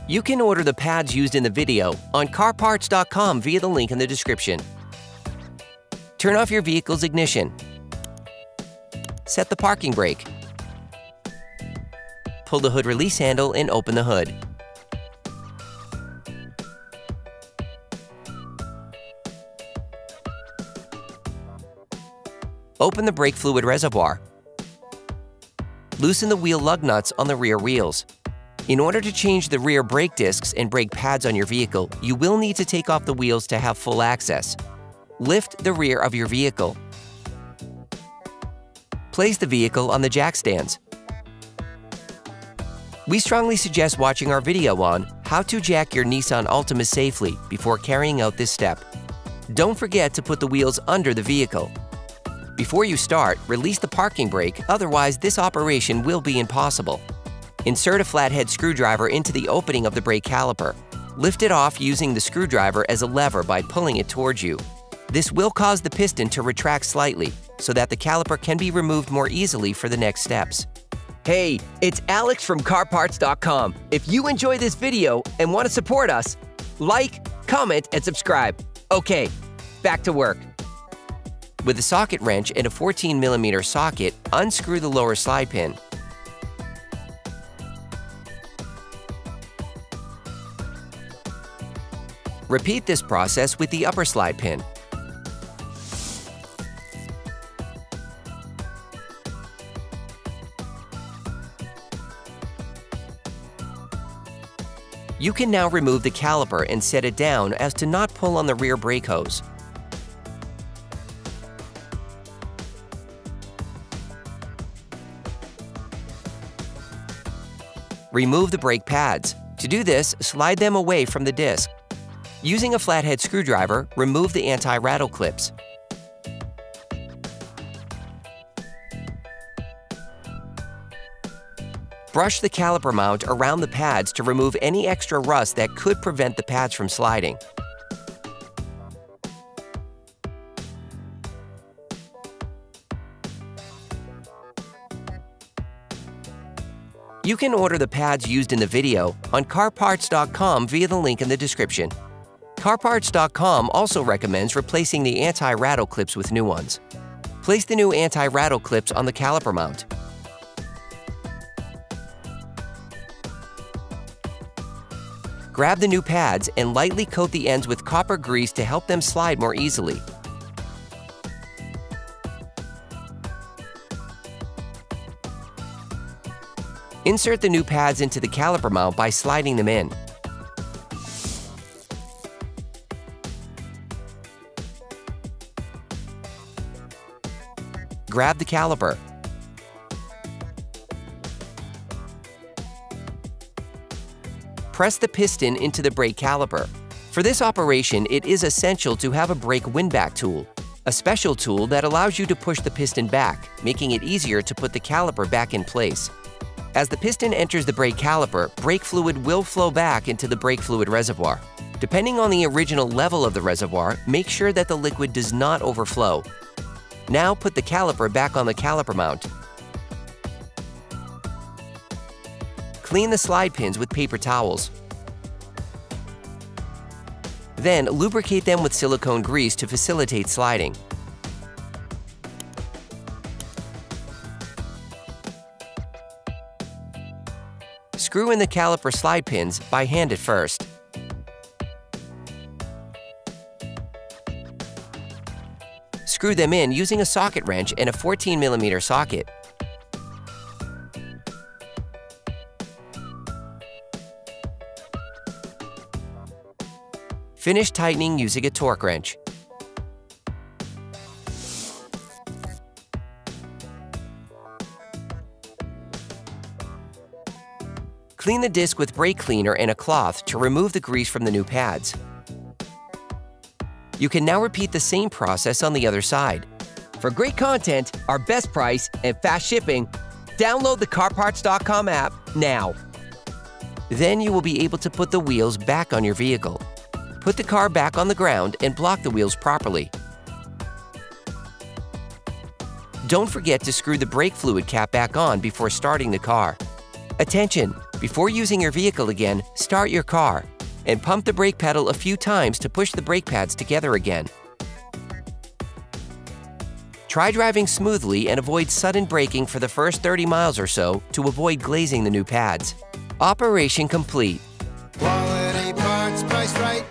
You can order the pads used in the video on CarParts.com via the link in the description. Turn off your vehicle's ignition. Set the parking brake. Pull the hood release handle and open the hood. Open the brake fluid reservoir. Loosen the wheel lug nuts on the rear wheels. In order to change the rear brake discs and brake pads on your vehicle, you will need to take off the wheels to have full access. Lift the rear of your vehicle. Place the vehicle on the jack stands. We strongly suggest watching our video on how to jack your Nissan Altima safely before carrying out this step. Don't forget to put the wheels under the vehicle. Before you start, release the parking brake, otherwise this operation will be impossible. Insert a flathead screwdriver into the opening of the brake caliper. Lift it off using the screwdriver as a lever by pulling it towards you. This will cause the piston to retract slightly so that the caliper can be removed more easily for the next steps. Hey, it's Alex from CarParts.com. If you enjoy this video and want to support us, like, comment, and subscribe. Okay, back to work. With a socket wrench and a 14mm socket, unscrew the lower slide pin. Repeat this process with the upper slide pin. You can now remove the caliper and set it down as to not pull on the rear brake hose. Remove the brake pads. To do this, slide them away from the disc. Using a flathead screwdriver, remove the anti-rattle clips. Brush the caliper mount around the pads to remove any extra rust that could prevent the pads from sliding. You can order the pads used in the video on CarParts.com via the link in the description. CarParts.com also recommends replacing the anti-rattle clips with new ones. Place the new anti-rattle clips on the caliper mount. Grab the new pads and lightly coat the ends with copper grease to help them slide more easily. Insert the new pads into the caliper mount by sliding them in. Grab the caliper. Press the piston into the brake caliper. For this operation, it is essential to have a brake windback tool, a special tool that allows you to push the piston back, making it easier to put the caliper back in place. As the piston enters the brake caliper, brake fluid will flow back into the brake fluid reservoir. Depending on the original level of the reservoir, make sure that the liquid does not overflow. Now put the caliper back on the caliper mount. Clean the slide pins with paper towels. Then lubricate them with silicone grease to facilitate sliding. Screw in the caliper slide pins by hand at first. Screw them in using a socket wrench and a 14mm socket. Finish tightening using a torque wrench. Clean the disc with brake cleaner and a cloth to remove the grease from the new pads. You can now repeat the same process on the other side. For great content, our best price, and fast shipping, download the CarParts.com app now. Then you will be able to put the wheels back on your vehicle. Put the car back on the ground and block the wheels properly. Don't forget to screw the brake fluid cap back on before starting the car. Attention! Before using your vehicle again, start your car and pump the brake pedal a few times to push the brake pads together again. Try driving smoothly and avoid sudden braking for the first 30 miles or so to avoid glazing the new pads. Operation complete. Quality parts, priced right.